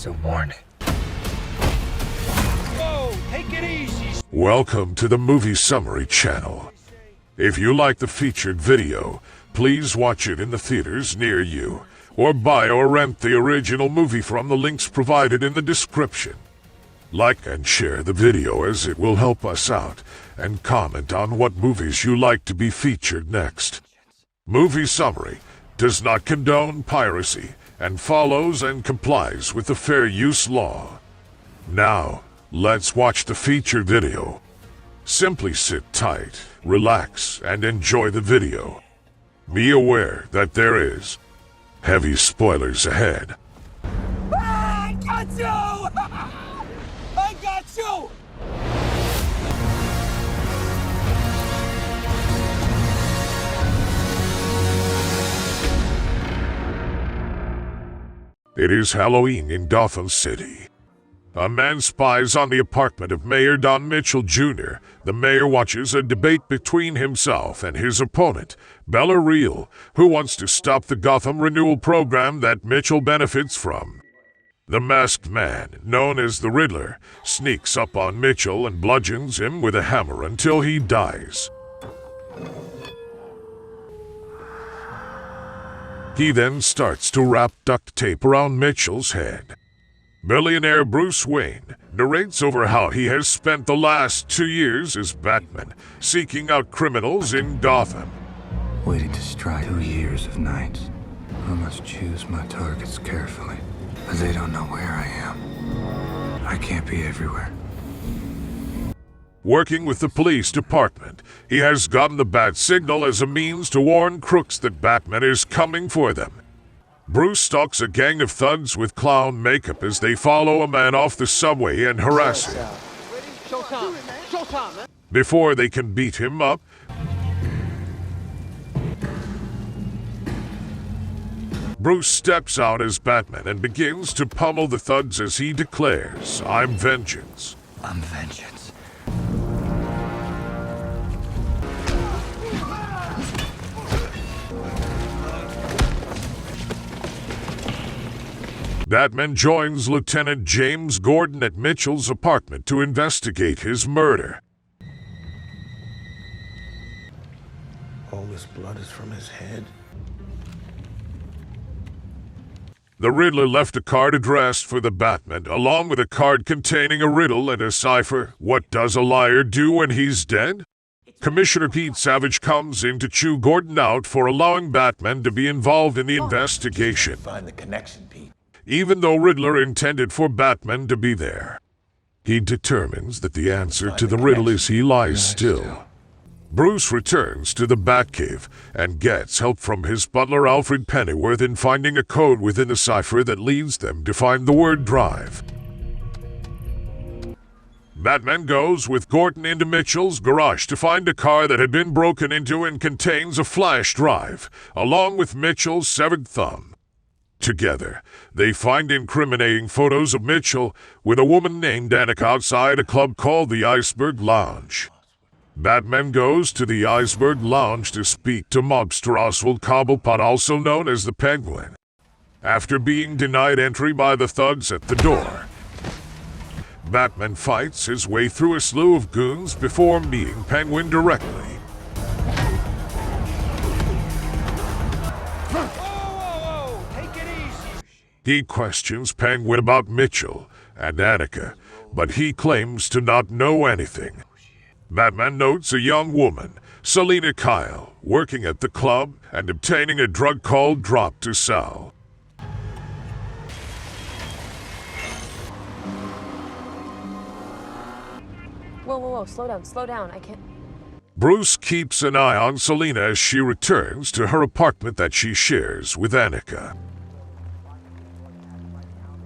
It's a warning. Whoa, take it easy. Welcome to the Movie Summary channel. If you like the featured video, please watch it in the theaters near you, or buy or rent the original movie from the links provided in the description. Like and share the video as it will help us out, and comment on what movies you like to be featured next. Movie Summary does not condone piracy and follows and complies with the fair use law. Now, let's watch the featured video. Simply sit tight, relax, and enjoy the video. Be aware that there is heavy spoilers ahead. I got you! I got you! It is Halloween in Gotham City. A man spies on the apartment of Mayor Don Mitchell Jr. The mayor watches a debate between himself and his opponent, Bella Real, who wants to stop the Gotham renewal program that Mitchell benefits from. The masked man, known as the Riddler, sneaks up on Mitchell and bludgeons him with a hammer until he dies. He then starts to wrap duct tape around Mitchell's head. Billionaire Bruce Wayne narrates over how he has spent the last 2 years as Batman, seeking out criminals in Gotham. Waiting to strike 2 years of nights. I must choose my targets carefully, as they don't know where I am. I can't be everywhere. Working with the police department, he has gotten the bat signal as a means to warn crooks that Batman is coming for them. Bruce stalks a gang of thugs with clown makeup as they follow a man off the subway and harass him. Before they can beat him up, Bruce steps out as Batman and begins to pummel the thugs as he declares, "I'm vengeance." I'm vengeance. Batman joins Lieutenant James Gordon at Mitchell's apartment to investigate his murder. All this blood is from his head. The Riddler left a card addressed for the Batman, along with a card containing a riddle and a cipher. What does a liar do when he's dead? Commissioner Pete Savage comes in to chew Gordon out for allowing Batman to be involved in the investigation, Find the connection, Pete. even though Riddler intended for Batman to be there. He determines that the answer to the riddle is he lies still. Bruce returns to the Batcave and gets help from his butler Alfred Pennyworth in finding a code within the cipher that leads them to find the word drive. Batman goes with Gordon into Mitchell's garage to find a car that had been broken into and contains a flash drive, along with Mitchell's severed thumb. Together, they find incriminating photos of Mitchell with a woman named Annika outside a club called the Eisenberg Lounge. Batman goes to the Eisenberg Lounge to speak to mobster Oswald Cobblepot, also known as the Penguin. After being denied entry by the thugs at the door, Batman fights his way through a slew of goons before meeting Penguin directly. He questions Penguin about Mitchell and Annika, but he claims to not know anything. Batman notes a young woman, Selina Kyle, working at the club and obtaining a drug called Drop to sell. Whoa, slow down, I can't... Bruce keeps an eye on Selina as she returns to her apartment that she shares with Annika.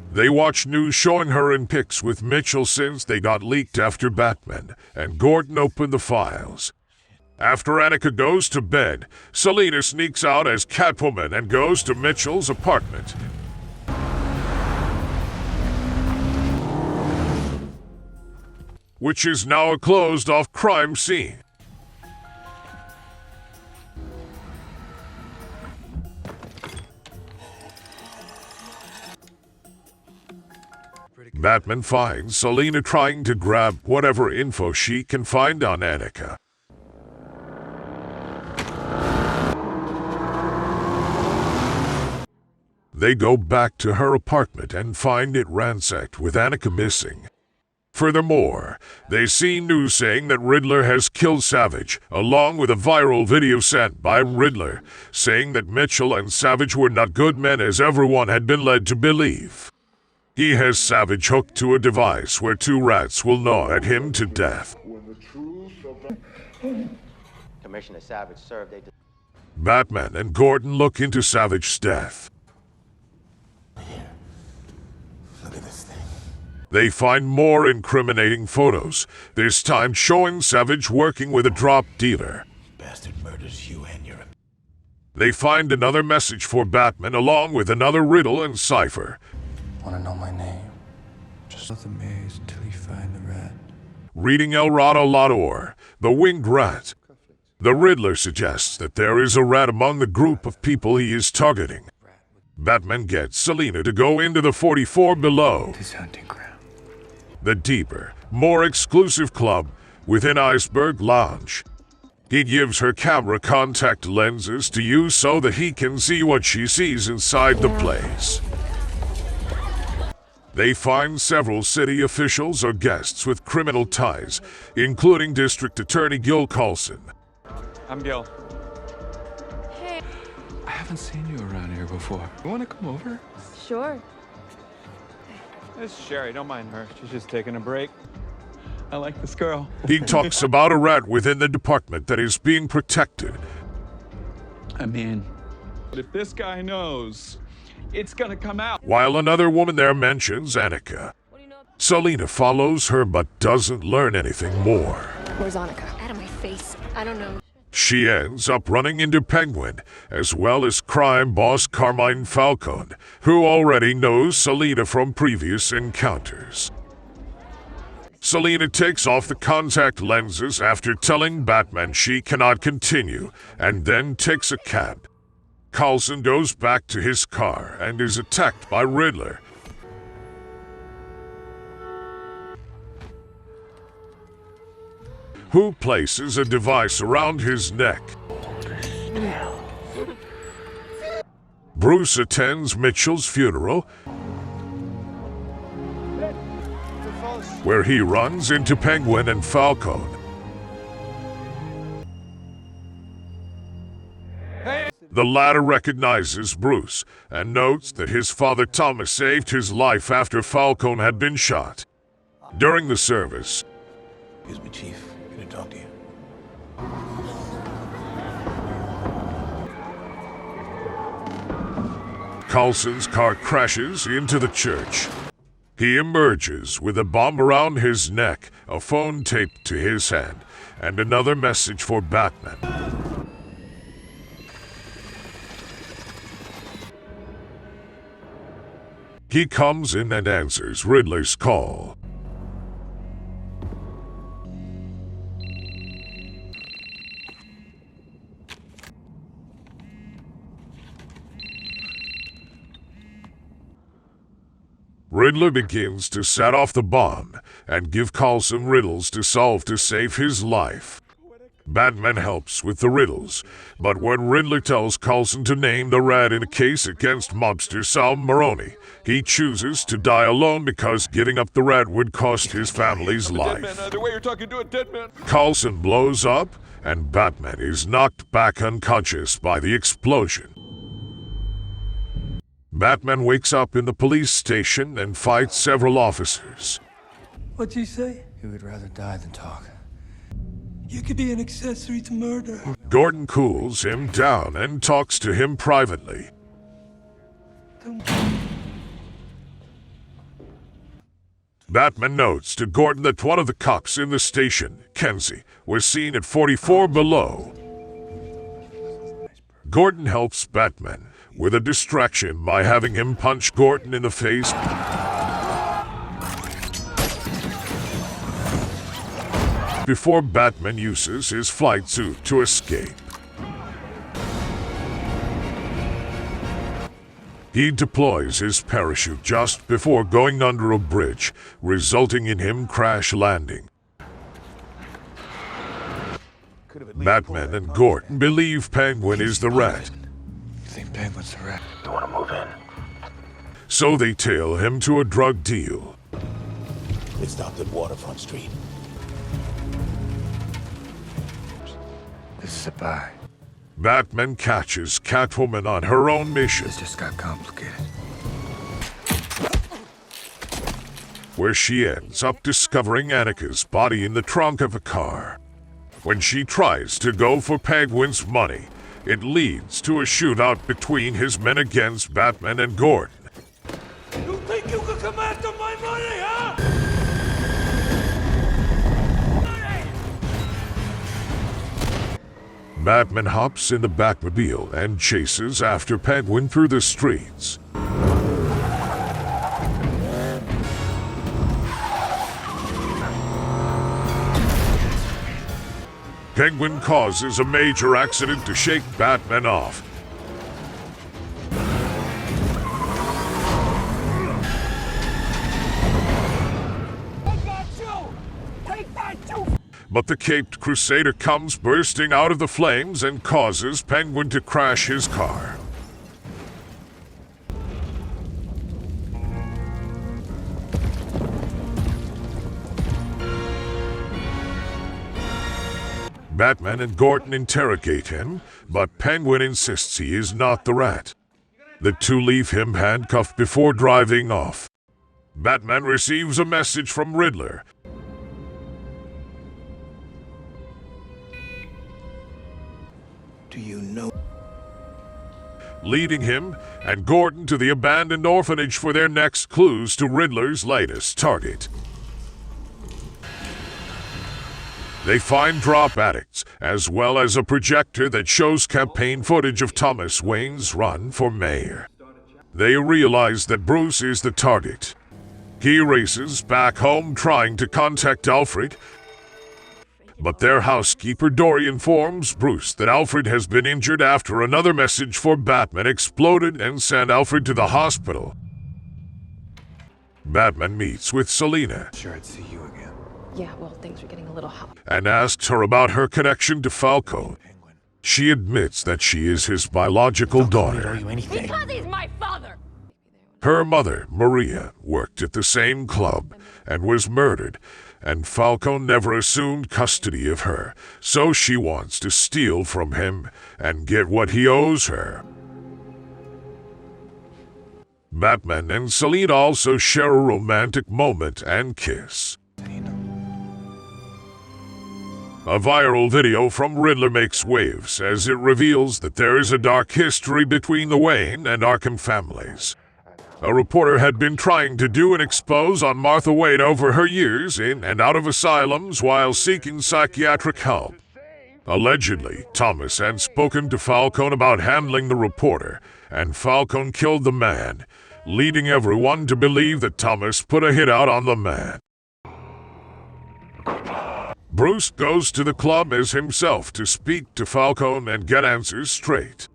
They watch news showing her in pics with Mitchell since they got leaked after Batman and Gordon opened the files. After Annika goes to bed, Selina sneaks out as Catwoman and goes to Mitchell's apartment. Which is now a closed-off crime scene. Batman finds Selina trying to grab whatever info she can find on Annika. They go back to her apartment and find it ransacked with Annika missing. Furthermore, they see news saying that Riddler has killed Savage, along with a viral video sent by Riddler, saying that Mitchell and Savage were not good men as everyone had been led to believe. He has Savage hooked to a device where two rats will gnaw at him to death. Commissioner Savage served a... Batman and Gordon look into Savage's death. Look at this thing. They find more incriminating photos, this time showing Savage working with a drop dealer. Bastard murders you and your... They find another message for Batman along with another riddle and cipher. Want to know my name? Just let the maze until you find the rat. Reading El Radiolador, the winged rat. The Riddler suggests that there is a rat among the group of people he is targeting. Batman gets Selina to go into the 44 below. This hunting ground. The deeper, more exclusive club within Eisenberg Lounge. He gives her camera contact lenses to use so that he can see what she sees inside the place. They find several city officials or guests with criminal ties, including District Attorney Gil Coulson. I'm Gil. Hey. I haven't seen you around here before. You want to come over? Sure. This is Sherry, don't mind her. She's just taking a break. I like this girl. He talks about a rat within the department that is being protected. I mean, but if this guy knows, it's gonna come out. While another woman there mentions Annika. Selina follows her but doesn't learn anything more. Where's Annika? Out of my face. I don't know. She ends up running into Penguin, as well as crime boss Carmine Falcone, who already knows Selina from previous encounters. Selina takes off the contact lenses after telling Batman she cannot continue, and then takes a cab. Coulson goes back to his car and is attacked by Riddler. Who places a device around his neck. Bruce attends Mitchell's funeral, where he runs into Penguin and Falcone. The latter recognizes Bruce and notes that his father Thomas saved his life after Falcone had been shot. During the service, Excuse me, Chief. Can I talk to you? Coulson's car crashes into the church. He emerges with a bomb around his neck, a phone taped to his hand, and another message for Batman. He comes in and answers Riddler's call. Riddler begins to set off the bomb and give Coulson riddles to solve to save his life. Batman helps with the riddles, but when Riddler tells Coulson to name the rat in a case against mobster Sal Maroni, he chooses to die alone because giving up the rat would cost his family's life. The way you're talking to a dead man. Coulson blows up, and Batman is knocked back unconscious by the explosion. Batman wakes up in the police station and fights several officers. What'd you say? He would rather die than talk. You could be an accessory to murder. Gordon cools him down and talks to him privately. Batman notes to Gordon that one of the cops in the station, Kenzie, was seen at 44 below. Gordon helps Batman with a distraction by having him punch Gordon in the face before Batman uses his flight suit to escape. He deploys his parachute just before going under a bridge, resulting in him crash landing. Batman and Gordon believe Penguin is the rat, You think Penguin's the rat? You want to move in? so they tail him to a drug deal. It stopped at Waterfront Street. This is a buy. Batman catches Catwoman on her own mission, This just got complicated. where she ends up discovering Annika's body in the trunk of a car. When she tries to go for Penguin's money, it leads to a shootout between his men against Batman and Gordon. You think you can come after my money, huh? Batman hops in the Batmobile and chases after Penguin through the streets. Penguin causes a major accident to shake Batman off. But the caped Crusader comes bursting out of the flames and causes Penguin to crash his car. Batman and Gordon interrogate him, but Penguin insists he is not the rat. The two leave him handcuffed before driving off. Batman receives a message from Riddler. Do you know? Leading him and Gordon to the abandoned orphanage for their next clues to Riddler's latest target. They find drop addicts, as well as a projector that shows campaign footage of Thomas Wayne's run for mayor. They realize that Bruce is the target. He races back home trying to contact Alfred, but their housekeeper Dory informs Bruce that Alfred has been injured after another message for Batman exploded and sent Alfred to the hospital. Batman meets with Selina Sure, I'd see you again. Yeah, well, things are getting a little hot. and asks her about her connection to Falcone. She admits that she is his biological daughter. anything? Because he's my father! Her mother, Maria, worked at the same club and was murdered, and Falcone never assumed custody of her, so she wants to steal from him and get what he owes her. Batman and Selina also share a romantic moment and kiss. A viral video from Riddler makes waves as it reveals that there is a dark history between the Wayne and Arkham families. A reporter had been trying to do an expose on Martha Wayne over her years in and out of asylums while seeking psychiatric help. Allegedly, Thomas had spoken to Falcone about handling the reporter, and Falcone killed the man, leading everyone to believe that Thomas put a hit out on the man. Bruce goes to the club as himself to speak to Falcone and get answers straight.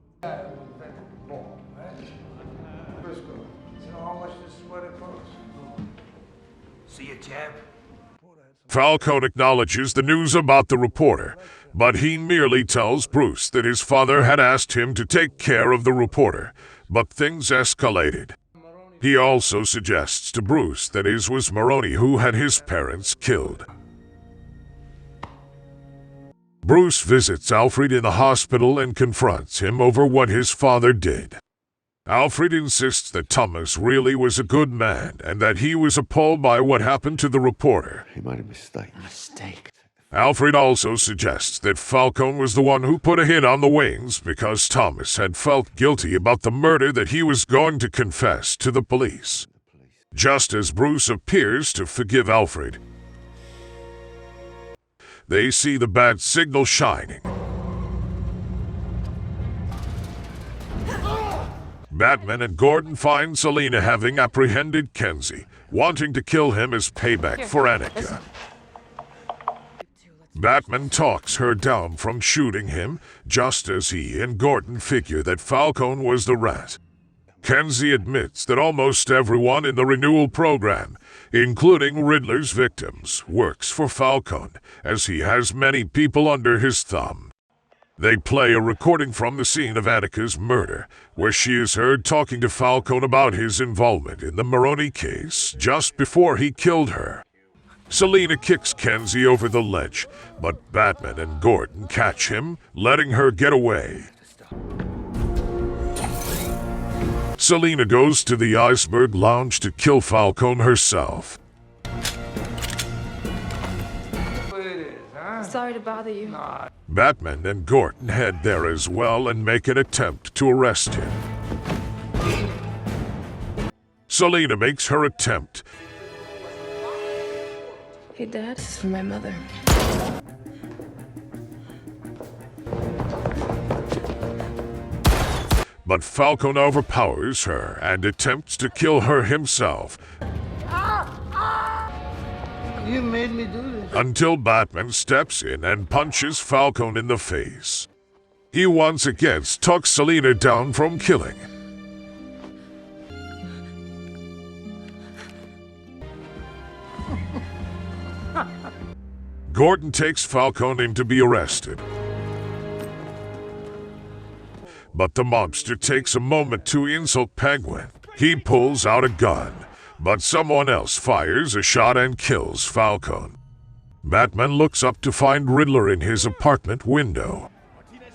Falcone acknowledges the news about the reporter, but he merely tells Bruce that his father had asked him to take care of the reporter, but things escalated. He also suggests to Bruce that it was Maroni who had his parents killed. Bruce visits Alfred in the hospital and confronts him over what his father did. Alfred insists that Thomas really was a good man and that he was appalled by what happened to the reporter. He might have mistake. Alfred also suggests that Falcone was the one who put a hit on the Waynes because Thomas had felt guilty about the murder that he was going to confess to the police. Just as Bruce appears to forgive Alfred, they see the bat signal shining. Batman and Gordon find Selina having apprehended Kenzie, wanting to kill him as payback for Annika. Batman talks her down from shooting him, just as he and Gordon figure that Falcone was the rat. Kenzie admits that almost everyone in the renewal program, including Riddler's victims, works for Falcone, as he has many people under his thumb. They play a recording from the scene of Annika's murder, where she is heard talking to Falcone about his involvement in the Maroney case just before he killed her. Selina kicks Kenzie over the ledge, but Batman and Gordon catch him, letting her get away. Selina goes to the Eisenberg lounge to kill Falcone herself. Sorry to bother you. Batman and Gordon head there as well and make an attempt to arrest him. Selina makes her attempt. Hey, Dad, this is for my mother. But Falcone overpowers her and attempts to kill her himself. You made me do this. Until Batman steps in and punches Falcone in the face. He once again tucks Selina down from killing. Gordon takes Falcone in to be arrested. But the mobster takes a moment to insult Penguin. He pulls out a gun, but someone else fires a shot and kills Falcone. Batman looks up to find Riddler in his apartment window.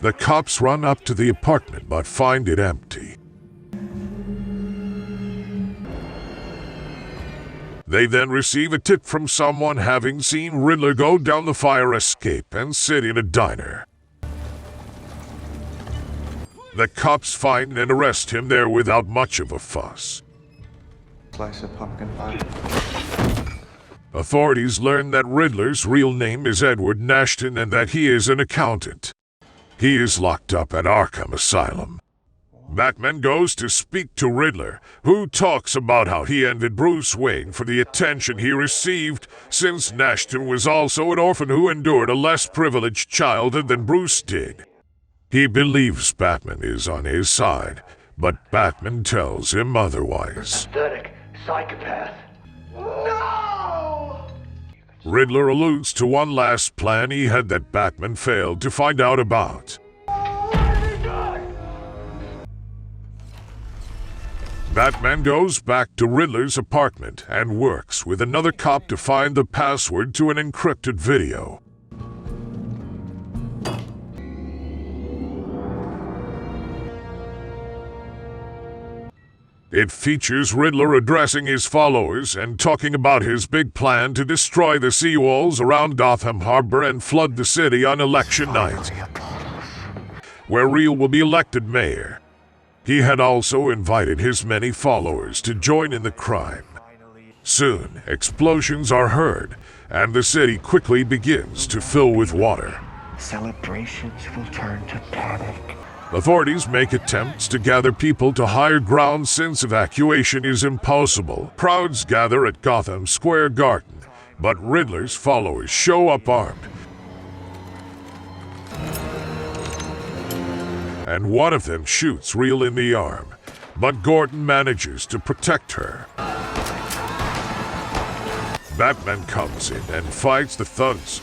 The cops run up to the apartment but find it empty. They then receive a tip from someone having seen Riddler go down the fire escape and sit in a diner. The cops find and arrest him there without much of a fuss. Slice of pumpkin pie. Authorities learn that Riddler's real name is Edward Nashton and that he is an accountant. He is locked up at Arkham Asylum. Batman goes to speak to Riddler, who talks about how he envied Bruce Wayne for the attention he received, since Nashton was also an orphan who endured a less privileged childhood than Bruce did. He believes Batman is on his side, but Batman tells him otherwise. Pathetic psychopath. No! Riddler alludes to one last plan he had that Batman failed to find out about. Batman goes back to Riddler's apartment and works with another cop to find the password to an encrypted video. It features Riddler addressing his followers and talking about his big plan to destroy the seawalls around Gotham Harbor and flood the city on election night, where Real will be elected mayor. He had also invited his many followers to join in the crime. Soon, explosions are heard, and the city quickly begins to fill with water. Celebrations will turn to panic. Authorities make attempts to gather people to higher ground since evacuation is impossible. Crowds gather at Gotham Square Garden, but Riddler's followers show up armed. And one of them shoots Real in the arm, but Gordon manages to protect her. Batman comes in and fights the thugs.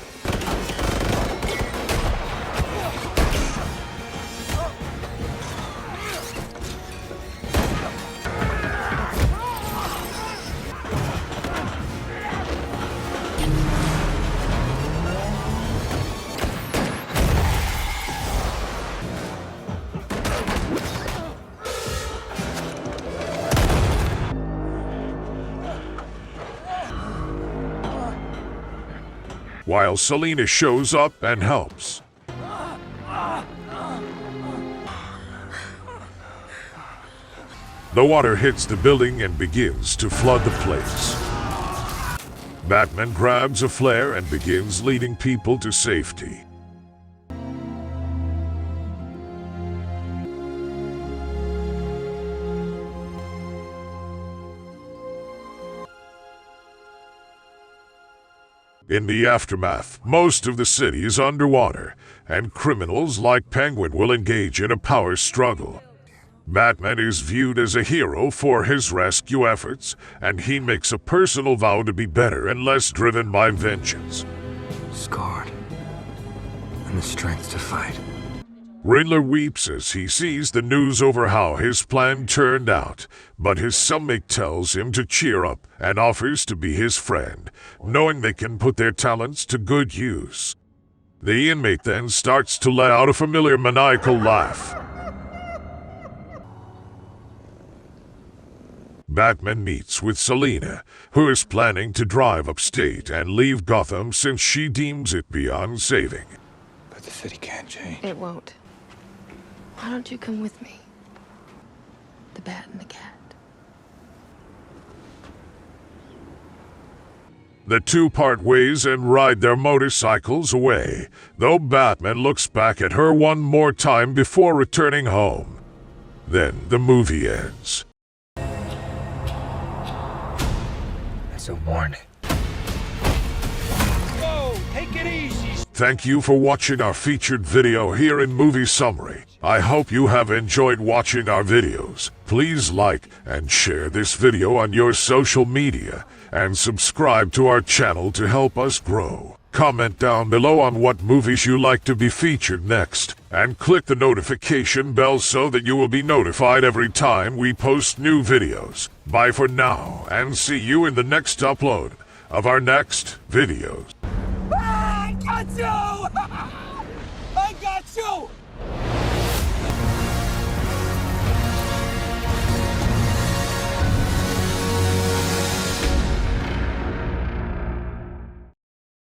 While Selina shows up and helps. The water hits the building and begins to flood the place. Batman grabs a flare and begins leading people to safety. In the aftermath, most of the city is underwater, and criminals like Penguin will engage in a power struggle. Batman is viewed as a hero for his rescue efforts, and he makes a personal vow to be better and less driven by vengeance. Scarred. And the strength to fight. Riddler weeps as he sees the news over how his plan turned out, but his cellmate tells him to cheer up and offers to be his friend, knowing they can put their talents to good use. The inmate then starts to let out a familiar maniacal laugh. Batman meets with Selina, who is planning to drive upstate and leave Gotham since she deems it beyond saving. But the city can't change. It won't. Why don't you come with me? The bat and the cat. The two part ways and ride their motorcycles away, though Batman looks back at her one more time before returning home. Then the movie ends. That's a warning. Thank you for watching our featured video here in Movie Summary. I hope you have enjoyed watching our videos. Please like and share this video on your social media, and subscribe to our channel to help us grow. Comment down below on what movies you like to be featured next, and click the notification bell so that you will be notified every time we post new videos. Bye for now, and see you in the next upload of our next videos. I got you! I got you!